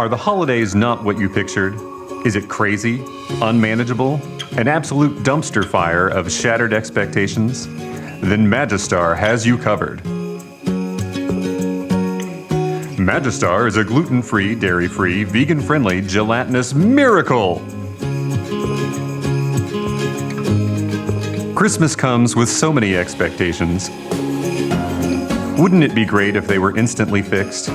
Are the holidays not what you pictured? Is it crazy, unmanageable, an absolute dumpster fire of shattered expectations? Then Magistar has you covered. Magistar is a gluten-free, dairy-free, vegan-friendly, gelatinous miracle! Christmas comes with so many expectations. Wouldn't it be great if they were instantly fixed?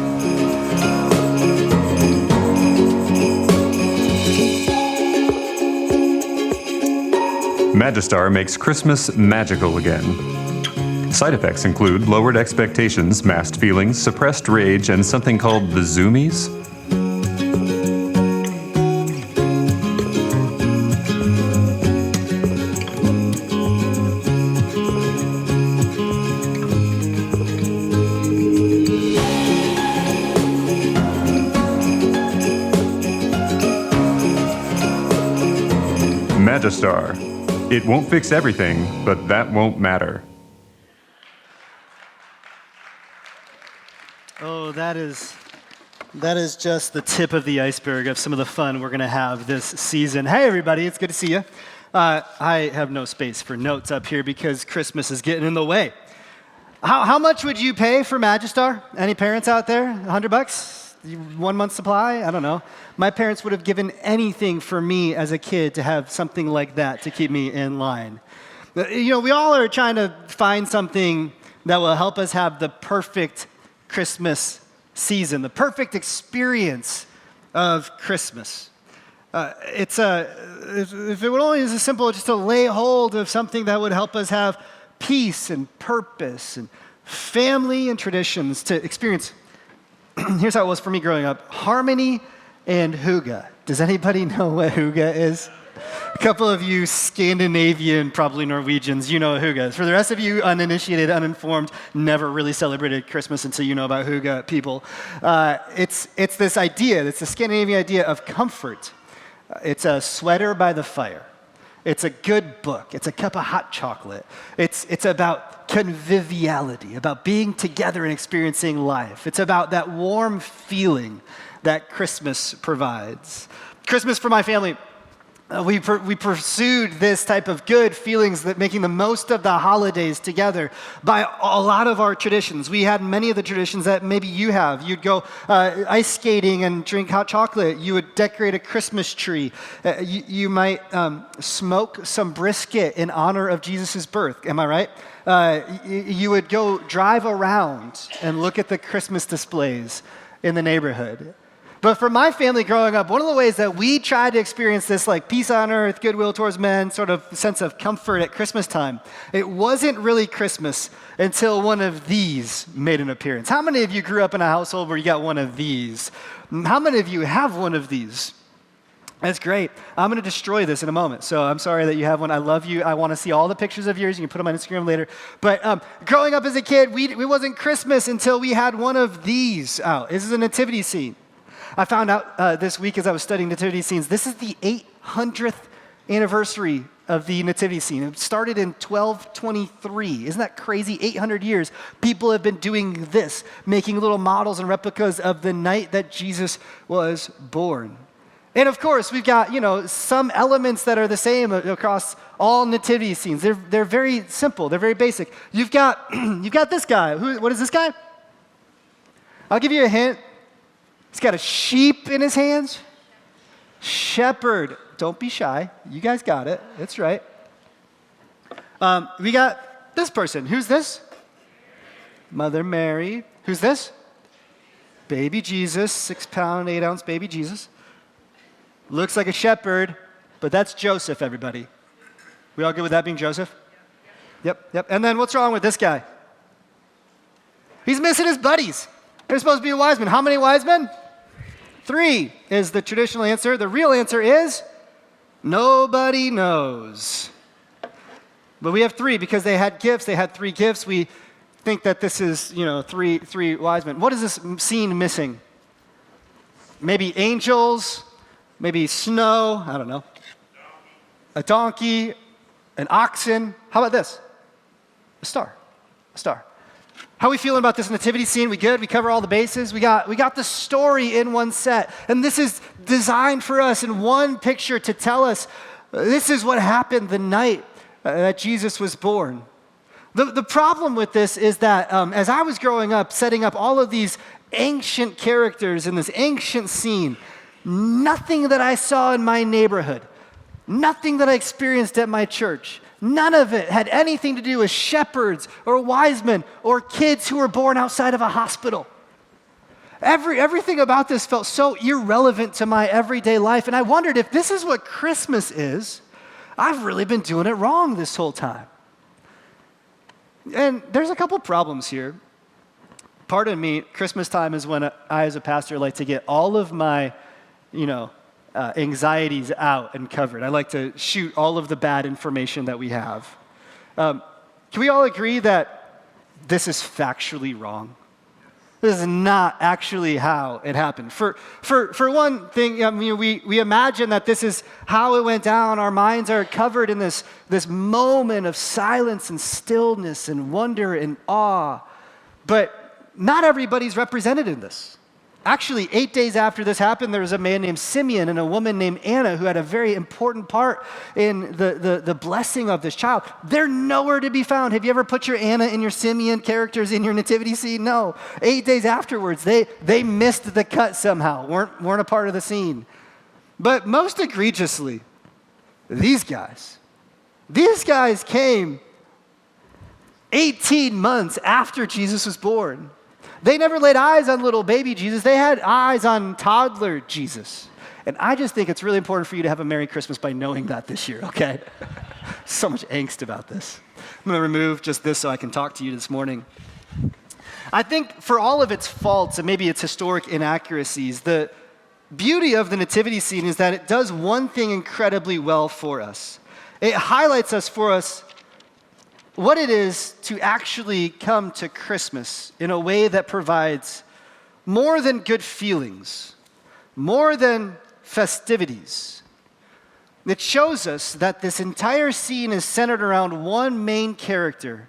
Magistar makes Christmas magical again. Side effects include lowered expectations, masked feelings, suppressed rage, and something called the zoomies. Magistar. It won't fix everything, but that won't matter. Oh, that is just the tip of the iceberg of some of the fun we're going to have this season. Hey, everybody, it's good to see you. I have no space for notes up here because Christmas is getting in the way. How much would you pay for Magistar? Any parents out there? $100? 1 month supply? I don't know. My parents would have given anything for me as a kid to have something like that to keep me in line. You know, we all are trying to find something that will help us have the perfect Christmas season, the perfect experience of Christmas. If it would only be as simple just to lay hold of something that would help us have peace and purpose and family and traditions to experience. Here's how it was for me growing up. Harmony and hygge. Does anybody know what hygge is? A couple of you Scandinavian, probably Norwegians, you know what hygge is. For the rest of you uninitiated, uninformed, never really celebrated Christmas until you know about hygge people, it's this idea, it's a Scandinavian idea of comfort. It's a sweater by the fire. It's a good book. It's a cup of hot chocolate. It's about conviviality, about being together and experiencing life. It's about that warm feeling that Christmas provides. Christmas for my family, we pursued this type of good feelings, that making the most of the holidays together by a lot of our traditions. We had many of the traditions that maybe you have. You'd go ice skating and drink hot chocolate. You would decorate a Christmas tree. You might smoke some brisket in honor of Jesus' birth. Am I right? You would go drive around and look at the Christmas displays in the neighborhood. But for my family growing up, one of the ways that we tried to experience this like peace on earth, goodwill towards men, sort of sense of comfort at Christmas time, it wasn't really Christmas until one of these made an appearance. How many of you grew up in a household where you got one of these? How many of you have one of these? That's great. I'm going to destroy this in a moment, so I'm sorry that you have one. I love you. I want to see all the pictures of yours. You can put them on Instagram later. But growing up as a kid, we wasn't Christmas until we had one of these out. This is a nativity scene. I found out this week as I was studying nativity scenes, this is the 800th anniversary of the nativity scene. It started in 1223. Isn't that crazy? 800 years. People have been doing this, making little models and replicas of the night that Jesus was born. And of course, we've got, some elements that are the same across all nativity scenes. They're very simple. They're very basic. You've got this guy. What is this guy? I'll give you a hint. He's got a sheep in his hands. Shepherd. Don't be shy. You guys got it. That's right. We got this person. Who's this? Mother Mary. Who's this? Baby Jesus. 6-pound, 8-ounce baby Jesus. Looks like a shepherd, but that's Joseph, everybody. We all good with that being Joseph? Yep. And then what's wrong with this guy? He's missing his buddies. They're supposed to be a wise man. How many wise men? 3 is the traditional answer. The real answer is nobody knows. But we have 3 because they had gifts. They had 3 gifts. We think that this is, three wise men. What is this scene missing? Maybe angels, maybe snow, I don't know. A donkey, an oxen. How about this? A star. How are we feeling about this nativity scene? We good? We cover all the bases? We got the story in one set. And this is designed for us in one picture to tell us this is what happened the night that Jesus was born. The problem with this is that as I was growing up, setting up all of these ancient characters in this ancient scene, nothing that I saw in my neighborhood, nothing that I experienced at my church, none of it had anything to do with shepherds or wise men or kids who were born outside of a hospital. Everything about this felt so irrelevant to my everyday life, and I wondered if this is what Christmas is, I've really been doing it wrong this whole time. And there's a couple problems here. Pardon me, Christmas time is when I, as a pastor, like to get all of my, anxieties out and covered. I like to shoot all of the bad information that we have. Can we all agree that this is factually wrong? This is not actually how it happened. For one thing, we imagine that this is how it went down. Our minds are covered in this moment of silence and stillness and wonder and awe. But not everybody's represented in this. Actually, 8 days after this happened, there was a man named Simeon and a woman named Anna who had a very important part in the blessing of this child. They're nowhere to be found. Have you ever put your Anna and your Simeon characters in your nativity scene? No. 8 days afterwards, they missed the cut somehow, weren't a part of the scene. But most egregiously, these guys came 18 months after Jesus was born. They never laid eyes on little baby Jesus. They had eyes on toddler Jesus. And I just think it's really important for you to have a Merry Christmas by knowing that this year, okay? So much angst about this. I'm going to remove just this so I can talk to you this morning. I think for all of its faults and maybe its historic inaccuracies, the beauty of the nativity scene is that it does one thing incredibly well for us. It highlights for us what it is to actually come to Christmas in a way that provides more than good feelings, more than festivities. It shows us that this entire scene is centered around one main character,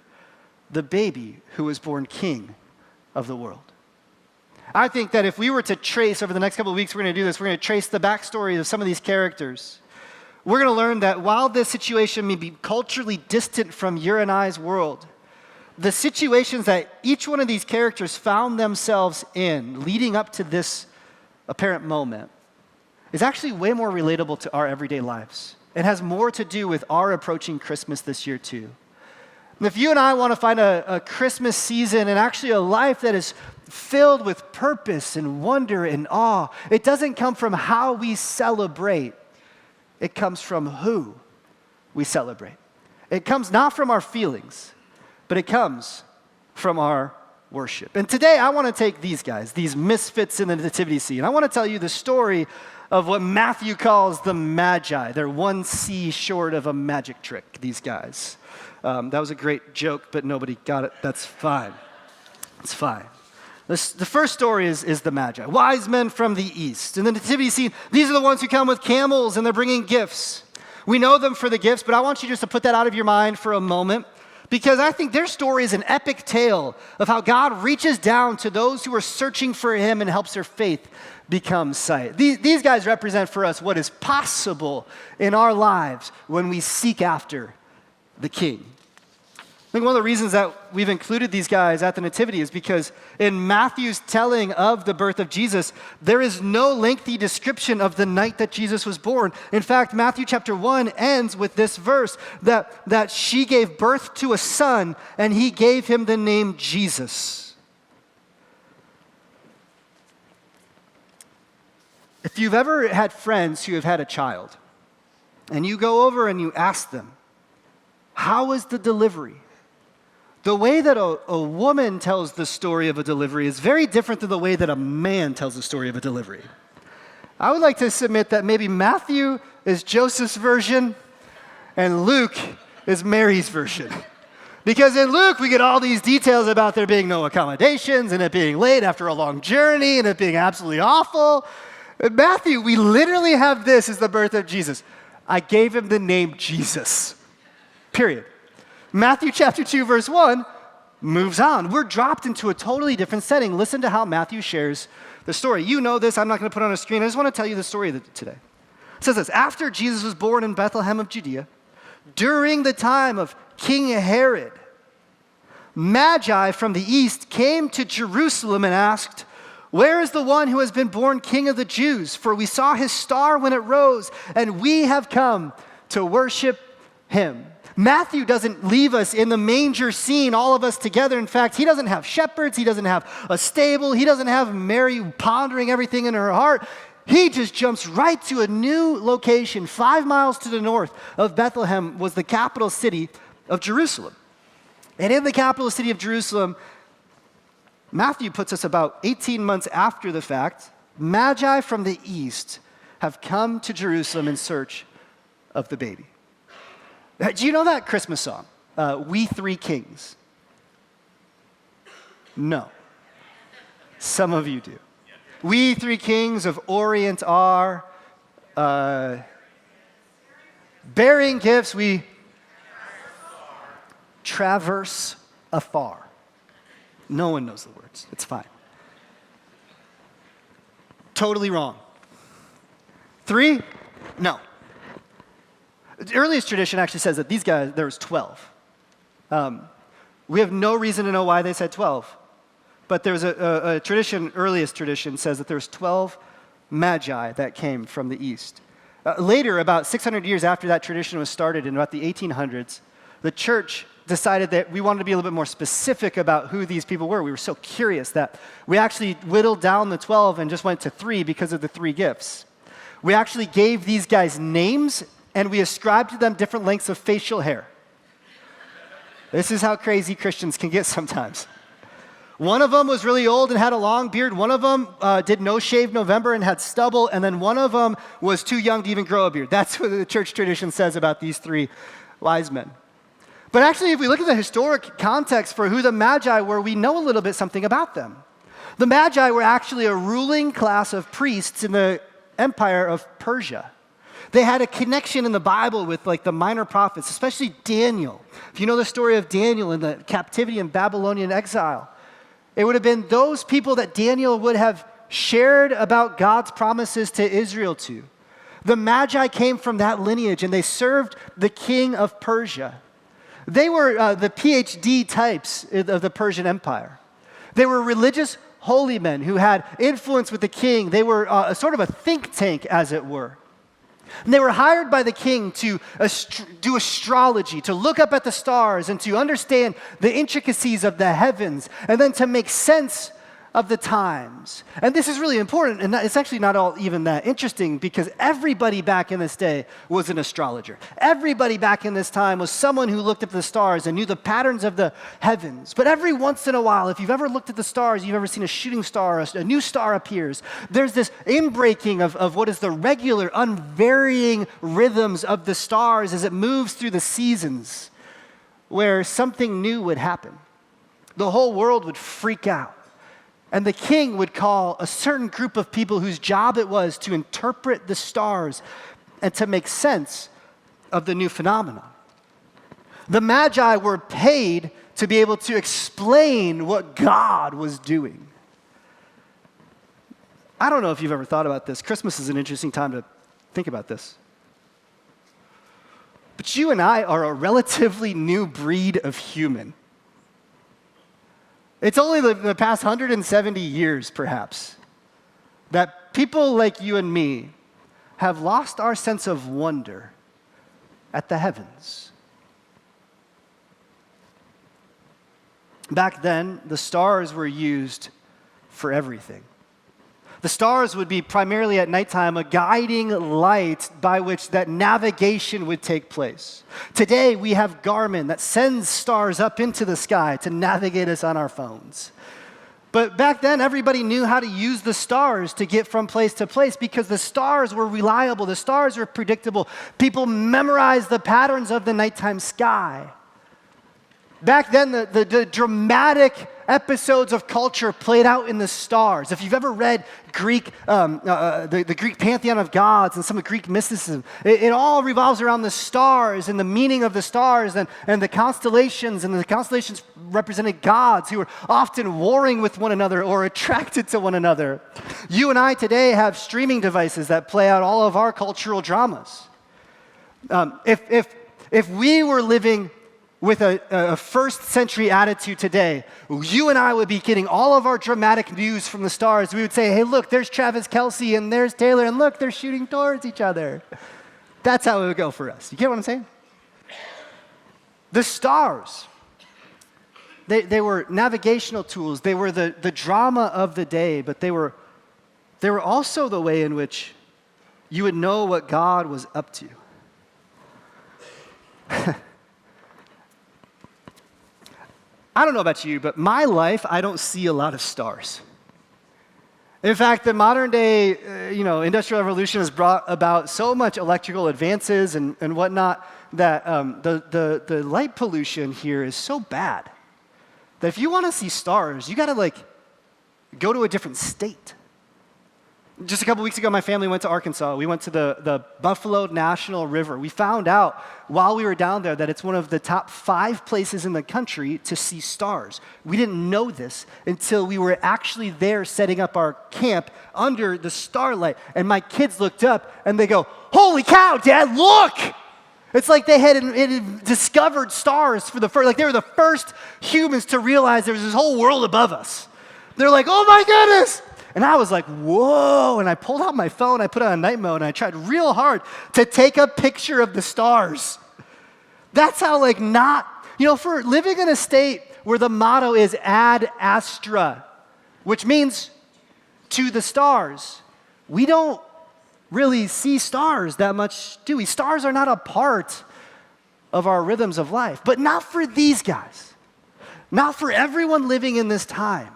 the baby who was born king of the world. I think that if we were to trace, over the next couple of weeks, we're going to do this, we're going to trace the backstory of some of these characters. We're going to learn that while this situation may be culturally distant from your and I's world, the situations that each one of these characters found themselves in leading up to this apparent moment is actually way more relatable to our everyday lives. It has more to do with our approaching Christmas this year too. And if you and I want to find a Christmas season and actually a life that is filled with purpose and wonder and awe, it doesn't come from how we celebrate. It comes from who we celebrate. It comes not from our feelings, but it comes from our worship. And today I want to take these guys, these misfits in the nativity scene. I want to tell you the story of what Matthew calls the Magi. They're one C short of a magic trick, these guys. That was a great joke, but nobody got it. That's fine. It's fine. The first story is the Magi, wise men from the east. In the nativity scene, these are the ones who come with camels and they're bringing gifts. We know them for the gifts, but I want you just to put that out of your mind for a moment because I think their story is an epic tale of how God reaches down to those who are searching for him and helps their faith become sight. These guys represent for us what is possible in our lives when we seek after the King. I think one of the reasons that we've included these guys at the Nativity is because in Matthew's telling of the birth of Jesus, there is no lengthy description of the night that Jesus was born. In fact, Matthew chapter 1 ends with this verse that she gave birth to a son and he gave him the name Jesus. If you've ever had friends who have had a child and you go over and you ask them, how was the delivery? The way that a woman tells the story of a delivery is very different than the way that a man tells the story of a delivery. I would like to submit that maybe Matthew is Joseph's version and Luke is Mary's version. Because in Luke, we get all these details about there being no accommodations and it being late after a long journey and it being absolutely awful. In Matthew, we literally have this as the birth of Jesus. I gave him the name Jesus. Period. Matthew chapter 2, verse 1, moves on. We're dropped into a totally different setting. Listen to how Matthew shares the story. You know this. I'm not going to put it on a screen. I just want to tell you the story today. It says this: after Jesus was born in Bethlehem of Judea, during the time of King Herod, Magi from the east came to Jerusalem and asked, "Where is the one who has been born King of the Jews? For we saw his star when it rose, and we have come to worship him." Matthew doesn't leave us in the manger scene, all of us together. In fact, he doesn't have shepherds. He doesn't have a stable. He doesn't have Mary pondering everything in her heart. He just jumps right to a new location. 5 miles to the north of Bethlehem was the capital city of Jerusalem. And in the capital city of Jerusalem, Matthew puts us about 18 months after the fact. Magi from the east have come to Jerusalem in search of the baby. Do you know that Christmas song, We Three Kings? No. Some of you do. We three kings of Orient are bearing gifts, we traverse afar. No one knows the words. It's fine. Totally wrong. 3? No. The earliest tradition actually says that these guys, there was 12. We have no reason to know why they said 12. But there's a tradition, earliest tradition, says that there's 12 magi that came from the east. Later, about 600 years after that tradition was started, in about the 1800s, the church decided that we wanted to be a little bit more specific about who these people were. We were so curious that we actually whittled down the 12 and just went to 3 because of the 3 gifts. We actually gave these guys names, and we ascribed to them different lengths of facial hair. This is how crazy Christians can get sometimes. One of them was really old and had a long beard. One of them did no shave November and had stubble. And then one of them was too young to even grow a beard. That's what the church tradition says about these 3 wise men. But actually, if we look at the historic context for who the Magi were, we know a little bit something about them. The Magi were actually a ruling class of priests in the empire of Persia. They had a connection in the Bible with like the minor prophets, especially Daniel. If you know the story of Daniel in the captivity in Babylonian exile, it would have been those people that Daniel would have shared about God's promises to Israel to. The Magi came from that lineage, and they served the king of Persia. They were the PhD types of the Persian Empire. They were religious holy men who had influence with the king. They were sort of a think tank, as it were. And they were hired by the king to do astrology, to look up at the stars and to understand the intricacies of the heavens, and then to make sense of the times. And this is really important, and it's actually not all even that interesting, because everybody back in this day was an astrologer. Everybody back in this time was someone who looked at the stars and knew the patterns of the heavens. But every once in a while, if you've ever looked at the stars, you've ever seen a shooting star, a new star appears, there's this inbreaking of what is the regular, unvarying rhythms of the stars as it moves through the seasons, where something new would happen. The whole world would freak out. And the king would call a certain group of people whose job it was to interpret the stars and to make sense of the new phenomenon. The Magi were paid to be able to explain what God was doing. I don't know if you've ever thought about this. Christmas is an interesting time to think about this. But you and I are a relatively new breed of human. It's only the past 170 years, perhaps, that people like you and me have lost our sense of wonder at the heavens. Back then, the stars were used for everything. The stars would be primarily at nighttime a guiding light by which that navigation would take place. Today, we have Garmin that sends stars up into the sky to navigate us on our phones. But back then, everybody knew how to use the stars to get from place to place because the stars were reliable, the stars were predictable. People memorized the patterns of the nighttime sky. Back then, the dramatic episodes of culture played out in the stars. If you've ever read Greek, the Greek pantheon of gods and some of Greek mysticism, it all revolves around the stars and the meaning of the stars and the constellations. And the constellations represented gods who were often warring with one another or attracted to one another. You and I today have streaming devices that play out all of our cultural dramas. If we were living with a first century attitude today, you and I would be getting all of our dramatic news from the stars. We would say, hey, look, there's Travis Kelce and there's Taylor, and look, they're shooting towards each other. That's how it would go for us. You get what I'm saying? The stars, they were navigational tools. They were the drama of the day, but they were also the way in which you would know what God was up to. I don't know about you, but my life, I don't see a lot of stars. In fact, the modern day, industrial revolution has brought about so much electrical advances and whatnot that the light pollution here is so bad that if you want to see stars, you got to go to a different state. Just a couple weeks ago, my family went to Arkansas. We went to the Buffalo National River. We found out while we were down there that it's one of the top 5 places in the country to see stars. We didn't know this until we were actually there setting up our camp under the starlight. And my kids looked up and they go, holy cow, Dad, look! It's like they had discovered stars for the first, they were the first humans to realize there was this whole world above us. They're like, oh my goodness! And I was like, whoa, and I pulled out my phone, I put it on night mode, and I tried real hard to take a picture of the stars. That's how for living in a state where the motto is ad astra, which means to the stars, we don't really see stars that much, do we? Stars are not a part of our rhythms of life, but not for these guys, not for everyone living in this time.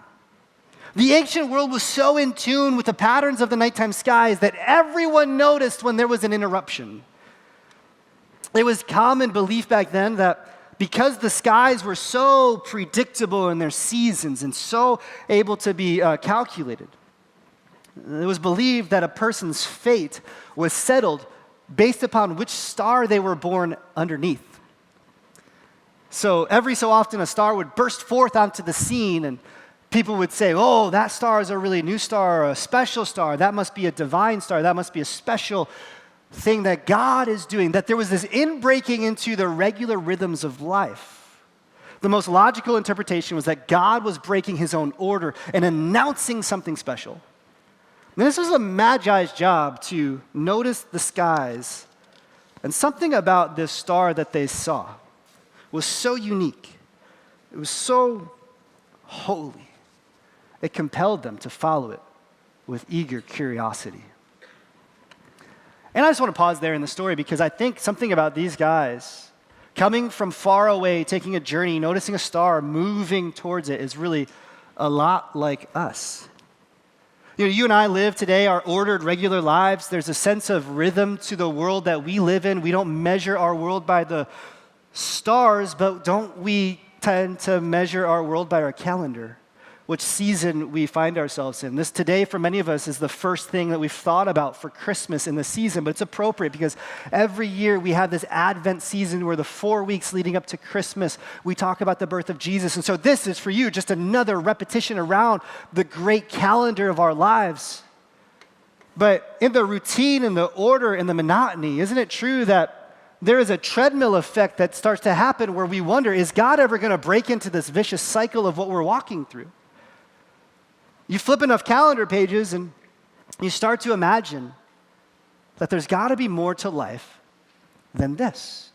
The ancient world was so in tune with the patterns of the nighttime skies that everyone noticed when there was an interruption. It was common belief back then that because the skies were so predictable in their seasons and so able to be calculated, it was believed that a person's fate was settled based upon which star they were born underneath. So every so often a star would burst forth onto the scene and people would say, oh, that star is a really new star or a special star. That must be a divine star. That must be a special thing that God is doing. That there was this inbreaking into the regular rhythms of life. The most logical interpretation was that God was breaking his own order and announcing something special. And this was a magi's job to notice the skies. And something about this star that they saw was so unique. It was so holy. It compelled them to follow it with eager curiosity. And I just want to pause there in the story because I think something about these guys coming from far away, taking a journey, noticing a star, moving towards it is really a lot like us. You and I live today our ordered, regular lives. There's a sense of rhythm to the world that we live in. We don't measure our world by the stars, but don't we tend to measure our world by our calendar? Which season we find ourselves in. This today, for many of us, is the first thing that we've thought about for Christmas in the season, but it's appropriate because every year we have this Advent season where the 4 weeks leading up to Christmas, we talk about the birth of Jesus. And so this is for you just another repetition around the great calendar of our lives. But in the routine and the order and the monotony, isn't it true that there is a treadmill effect that starts to happen where we wonder, is God ever going to break into this vicious cycle of what we're walking through? You flip enough calendar pages and you start to imagine that there's got to be more to life than this.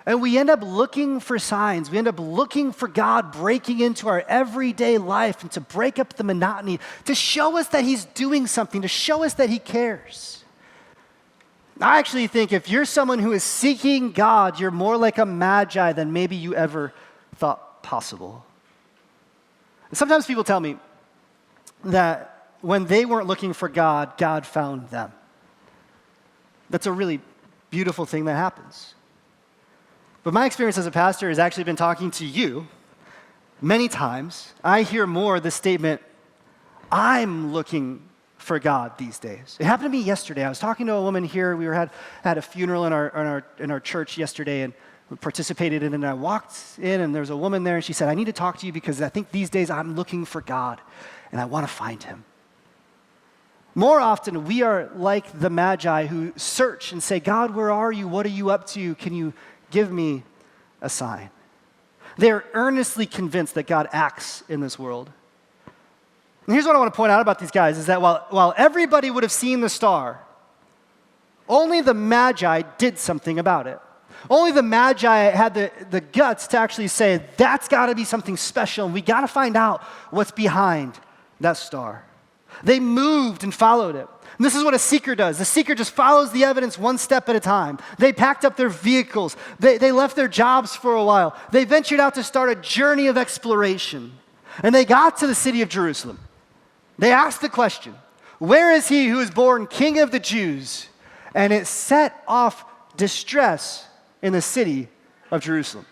And we end up looking for signs. We end up looking for God breaking into our everyday life and to break up the monotony, to show us that he's doing something, to show us that he cares. I actually think if you're someone who is seeking God, you're more like a magi than maybe you ever thought possible. And sometimes people tell me that when they weren't looking for God, God found them. That's a really beautiful thing that happens. But my experience as a pastor has actually been talking to you Many times, I hear more the statement, I'm looking for God these days. It happened to me yesterday. I was talking to a woman here. We had a funeral in our church yesterday, and we participated in it. And I walked in, and there was a woman there, and she said, I need to talk to you because I think these days I'm looking for God, and I want to find him. More often, we are like the Magi who search and say, God, where are you? What are you up to? Can you give me a sign? They're earnestly convinced that God acts in this world. And here's what I want to point out about these guys is that while everybody would have seen the star, only the Magi did something about it. Only the Magi had the guts to actually say, that's got to be something special, and we got to find out what's behind that star. They moved and followed it. And this is what a seeker does. The seeker just follows the evidence one step at a time. They packed up their vehicles. They left their jobs for a while. They ventured out to start a journey of exploration. And they got to the city of Jerusalem. They asked the question, where is he who is born King of the Jews? And it set off distress in the city of Jerusalem.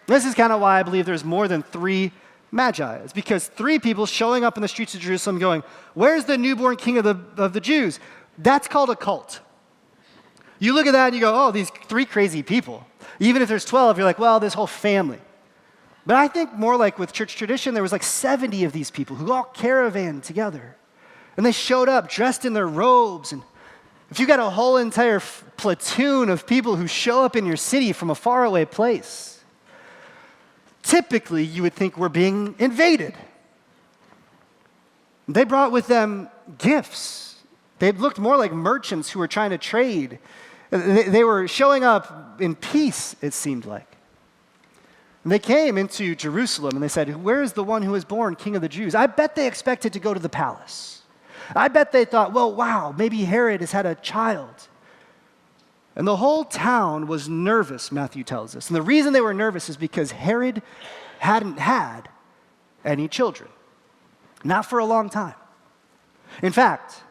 This is kind of why I believe there's more than 3 Magi. It's because 3 people showing up in the streets of Jerusalem going, where's the newborn king of the Jews? That's called a cult. You look at that and you go, oh, these 3 crazy people. Even if there's 12, you're like, well, this whole family. But I think more like with church tradition, there was like 70 of these people who all caravaned together. And they showed up dressed in their robes. And if you got a whole entire platoon of people who show up in your city from a faraway place, typically, you would think we're being invaded. They brought with them gifts. They looked more like merchants who were trying to trade. They were showing up in peace, it seemed like. And they came into Jerusalem and they said, where is the one who was born King of the Jews? I bet they expected to go to the palace. I bet they thought, well, wow, maybe Herod has had a child. And the whole town was nervous, Matthew tells us. And the reason they were nervous is because Herod hadn't had any children. Not for a long time. In fact,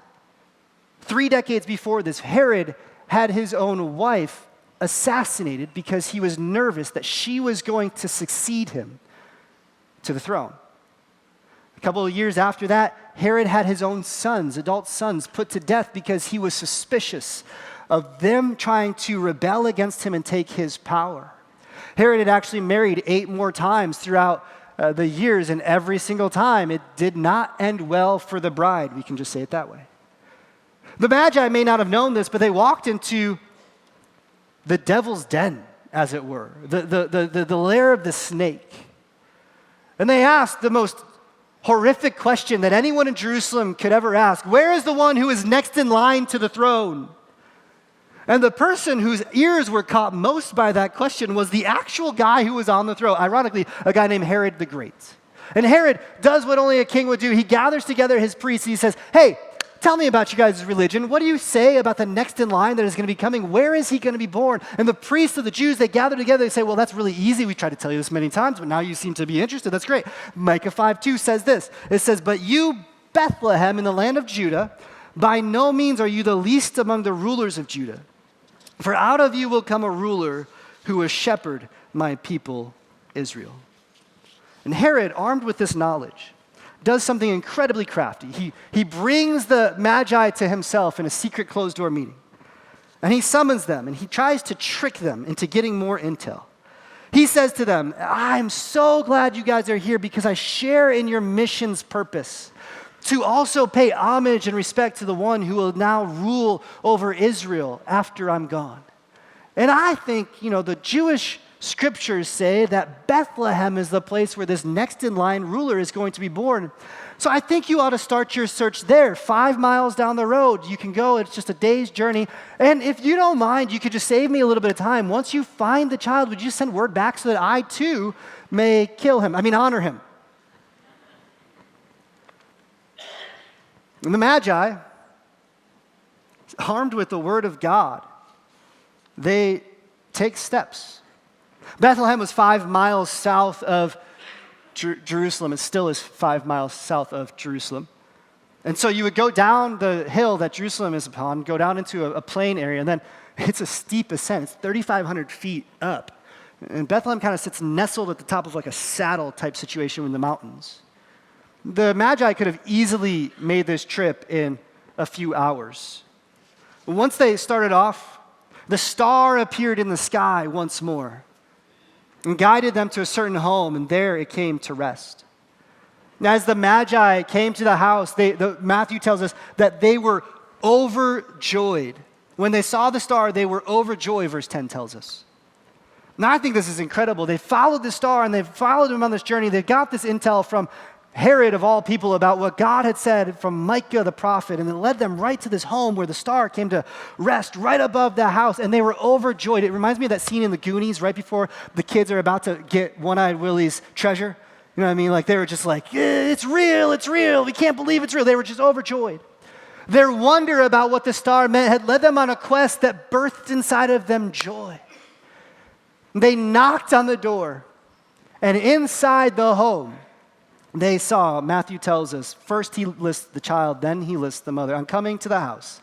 3 decades before this, Herod had his own wife assassinated because he was nervous that she was going to succeed him to the throne. A couple of years after that, Herod had his own sons, adult sons, put to death because he was suspicious of them trying to rebel against him and take his power. Herod had actually married 8 more times throughout the years, and every single time it did not end well for the bride. We can just say it that way. The Magi may not have known this, but they walked into the devil's den, as it were, the lair of the snake. And they asked the most horrific question that anyone in Jerusalem could ever ask. Where is the one who is next in line to the throne? And the person whose ears were caught most by that question was the actual guy who was on the throne. Ironically, a guy named Herod the Great. And Herod does what only a king would do. He gathers together his priests and he says, hey, tell me about you guys' religion. What do you say about the next in line that is going to be coming? Where is he going to be born? And the priests of the Jews, they gather together. They say, well, that's really easy. We tried to tell you this many times, but now you seem to be interested. That's great. Micah 5:2 says this. It says, but you, Bethlehem, in the land of Judah, by no means are you the least among the rulers of Judah. For out of you will come a ruler who will shepherd my people Israel. And Herod, armed with this knowledge, does something incredibly crafty. He brings the Magi to himself in a secret closed-door meeting. And he summons them, and he tries to trick them into getting more intel. He says to them, I'm so glad you guys are here because I share in your mission's purpose to also pay homage and respect to the one who will now rule over Israel after I'm gone. And I think, the Jewish scriptures say that Bethlehem is the place where this next in line ruler is going to be born. So I think you ought to start your search there, 5 miles down the road. You can go, it's just a day's journey. And if you don't mind, you could just save me a little bit of time. Once you find the child, would you send word back so that I too may honor him? And the Magi, armed with the word of God, they take steps. Bethlehem was 5 miles south of Jerusalem. It still is 5 miles south of Jerusalem. And so you would go down the hill that Jerusalem is upon, go down into a plain area, and then it's a steep ascent. It's 3,500 feet up And Bethlehem kind of sits nestled at the top of like a saddle type situation in the mountains. The Magi could have easily made this trip in a few hours. Once they started off, the star appeared in the sky once more and guided them to a certain home, and there it came to rest. And as the Magi came to the house, Matthew tells us that they were overjoyed. When they saw the star, they were overjoyed, verse 10 tells us. Now, I think this is incredible. They followed the star, and they followed him on this journey. They got this intel from Herod, of all people, about what God had said from Micah the prophet, and it led them right to this home where the star came to rest right above the house, and they were overjoyed. It reminds me of that scene in the Goonies right before the kids are about to get One-Eyed Willie's treasure. You know what I mean? Like, they were just like, it's real, we can't believe it's real. They were just overjoyed. Their wonder about what the star meant had led them on a quest that birthed inside of them joy. They knocked on the door, and inside the home, they saw, Matthew tells us, first he lists the child, then he lists the mother. On coming to the house,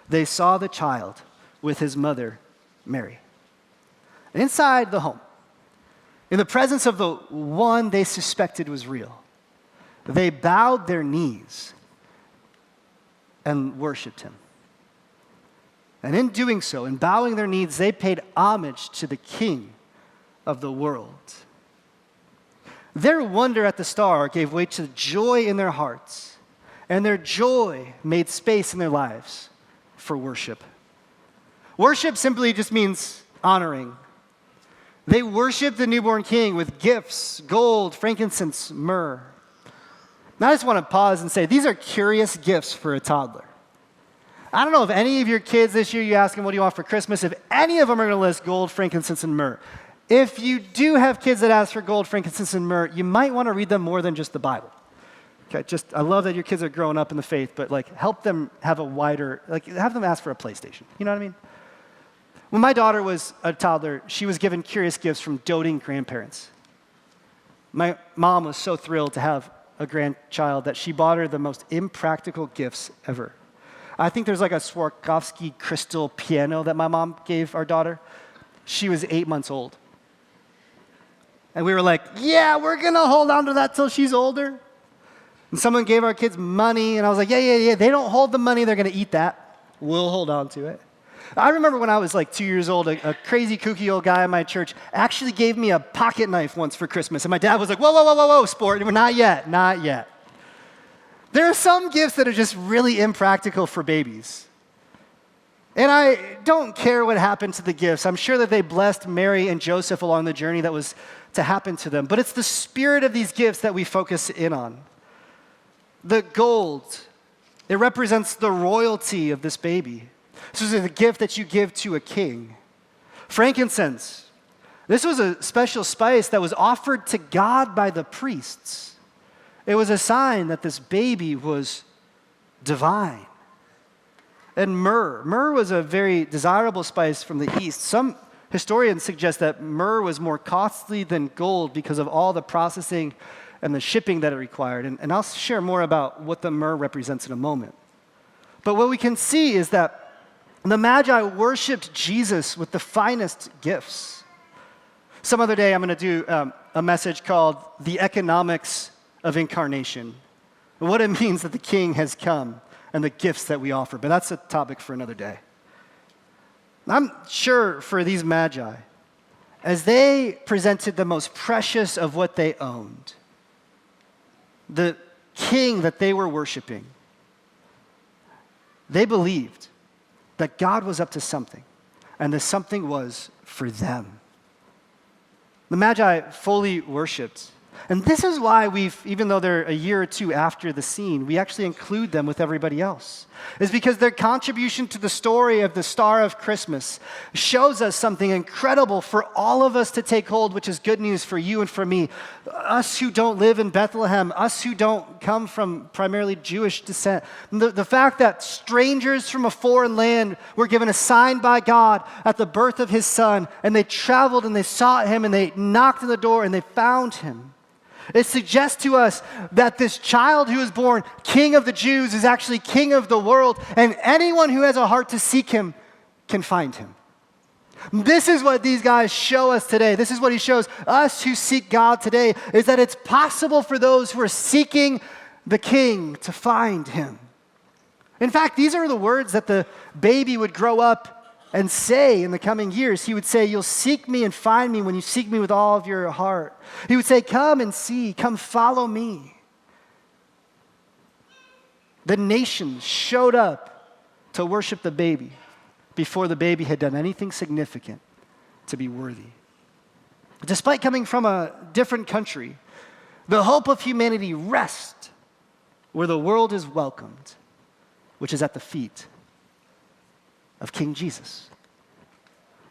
they saw the child with his mother, Mary. Inside the home, in the presence of the one they suspected was real, they bowed their knees and worshiped him. And in doing so, in bowing their knees, they paid homage to the King of the world. Their wonder at the star gave way to joy in their hearts, and their joy made space in their lives for worship. Worship simply just means honoring. They worshiped the newborn king with gifts, gold, frankincense, myrrh. Now I just want to pause and say, these are curious gifts for a toddler. I don't know if any of your kids this year, you ask them, what do you want for Christmas? If any of them are going to list gold, frankincense, and myrrh. If you do have kids that ask for gold, frankincense, and myrrh, you might want to read them more than just the Bible. Okay, I love that your kids are growing up in the faith, but help them have a wider, have them ask for a PlayStation. You know what I mean? When my daughter was a toddler, she was given curious gifts from doting grandparents. My mom was so thrilled to have a grandchild that she bought her the most impractical gifts ever. I think there's a Swarovski crystal piano that my mom gave our daughter. She was 8 months old. And we were like, yeah, we're going to hold on to that till she's older. And someone gave our kids money, and I was like, yeah. They don't hold the money, they're going to eat that. We'll hold on to it. I remember when I was 2 years old, a crazy, kooky old guy in my church actually gave me a pocket knife once for Christmas. And my dad was like, whoa, sport. And not yet. There are some gifts that are just really impractical for babies. And I don't care what happened to the gifts. I'm sure that they blessed Mary and Joseph along the journey that was to happen to them. But it's the spirit of these gifts that we focus in on. The gold, it represents the royalty of this baby. This is a gift that you give to a king. Frankincense, this was a special spice that was offered to God by the priests. It was a sign that this baby was divine. And myrrh was a very desirable spice from the east. Some historians suggest that myrrh was more costly than gold because of all the processing and the shipping that it required. And I'll share more about what the myrrh represents in a moment. But what we can see is that the Magi worshiped Jesus with the finest gifts. Some other day, I'm going to do a message called The Economics of Incarnation, what it means that the King has come and the gifts that we offer. But that's a topic for another day. I'm sure for these Magi, as they presented the most precious of what they owned, the King that they were worshiping, they believed that God was up to something, and the something was for them. The Magi fully worshiped. And this is why even though they're a year or two after the scene, we actually include them with everybody else. It's because their contribution to the story of the Star of Christmas shows us something incredible for all of us to take hold, which is good news for you and for me. Us who don't live in Bethlehem, us who don't come from primarily Jewish descent. The fact that strangers from a foreign land were given a sign by God at the birth of his son, and they traveled and they sought him and they knocked on the door and they found him. It suggests to us that this child who is born King of the Jews is actually King of the world, and anyone who has a heart to seek him can find him. This is what these guys show us today. This is what he shows us who seek God today, is that it's possible for those who are seeking the King to find him. In fact, these are the words that the baby would grow up and say in the coming years. He would say, you'll seek me and find me when you seek me with all of your heart. He would say, come and see, come follow me. The nations showed up to worship the baby before the baby had done anything significant to be worthy. Despite coming from a different country, the hope of humanity rests where the world is welcomed, which is at the feet of King Jesus.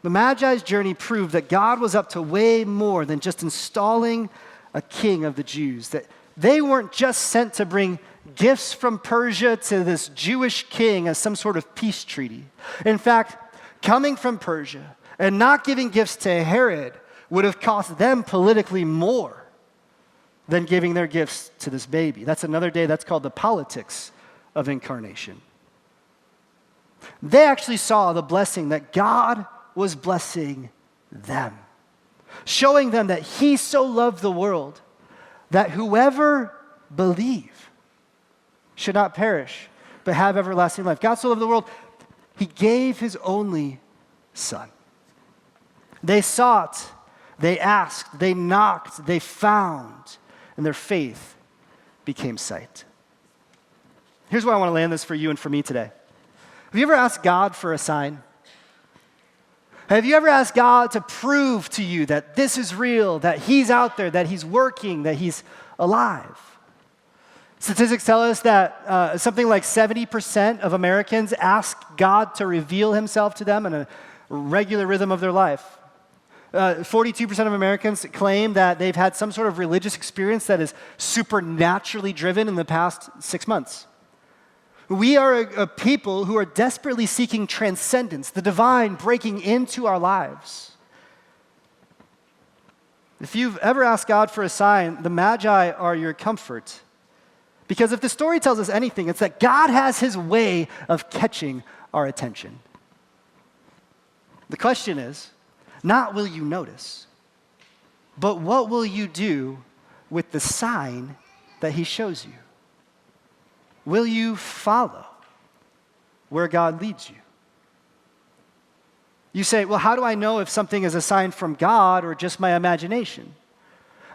The Magi's journey proved that God was up to way more than just installing a king of the Jews, that they weren't just sent to bring gifts from Persia to this Jewish king as some sort of peace treaty. In fact, coming from Persia and not giving gifts to Herod would have cost them politically more than giving their gifts to this baby. That's another day. That's called the politics of incarnation. They actually saw the blessing that God was blessing them, showing them that he so loved the world that whoever believe should not perish, but have everlasting life. God so loved the world, he gave his only son. They sought, they asked, they knocked, they found, and their faith became sight. Here's where I want to land this for you and for me today. Have you ever asked God for a sign? Have you ever asked God to prove to you that this is real, that he's out there, that he's working, that he's alive? Statistics tell us that something like 70% of Americans ask God to reveal himself to them in a regular rhythm of their life. 42% of Americans claim that they've had some sort of religious experience that is supernaturally driven in the past 6 months. We are a people who are desperately seeking transcendence, the divine breaking into our lives. If you've ever asked God for a sign, the Magi are your comfort. Because if the story tells us anything, it's that God has his way of catching our attention. The question is, not will you notice, but what will you do with the sign that he shows you? Will you follow where God leads you? You say, well, how do I know if something is a sign from God or just my imagination?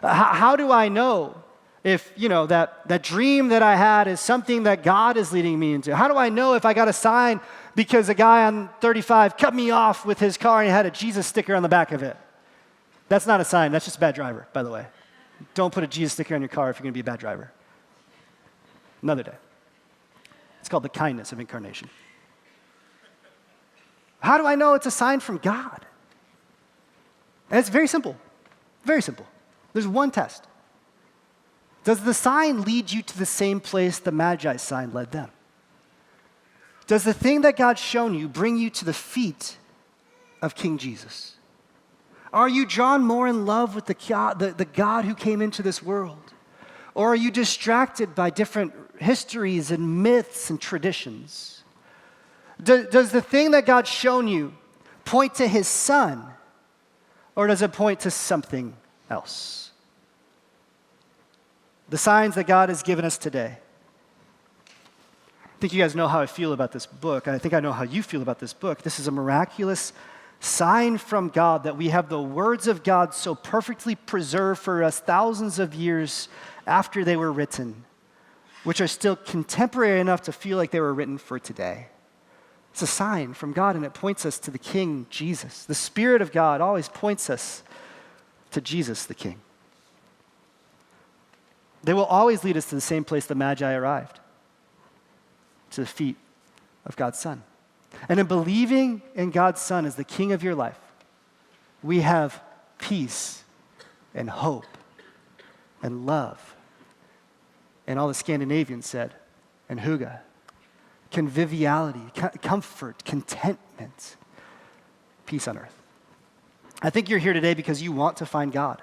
How do I know if, that dream that I had is something that God is leading me into? How do I know if I got a sign because a guy on 35 cut me off with his car and he had a Jesus sticker on the back of it? That's not a sign. That's just a bad driver, by the way. Don't put a Jesus sticker on your car if you're going to be a bad driver. Another day. It's called the kindness of incarnation. How do I know it's a sign from God? And it's very simple. Very simple. There's one test. Does the sign lead you to the same place the Magi's sign led them? Does the thing that God's shown you bring you to the feet of King Jesus? Are you drawn more in love with the God who came into this world? Or are you distracted by different histories and myths and traditions? Does the thing that God's shown you point to his son, or does it point to something else? The signs that God has given us today. I think you guys know how I feel about this book, and I think I know how you feel about this book. This is a miraculous sign from God that we have the words of God so perfectly preserved for us thousands of years after they were written, which are still contemporary enough to feel like they were written for today. It's a sign from God, and it points us to the King, Jesus. The Spirit of God always points us to Jesus, the King. They will always lead us to the same place the Magi arrived, to the feet of God's Son. And in believing in God's Son as the King of your life, we have peace and hope and love. And all the Scandinavians said, and hygge, conviviality, comfort, contentment, peace on earth. I think you're here today because you want to find God.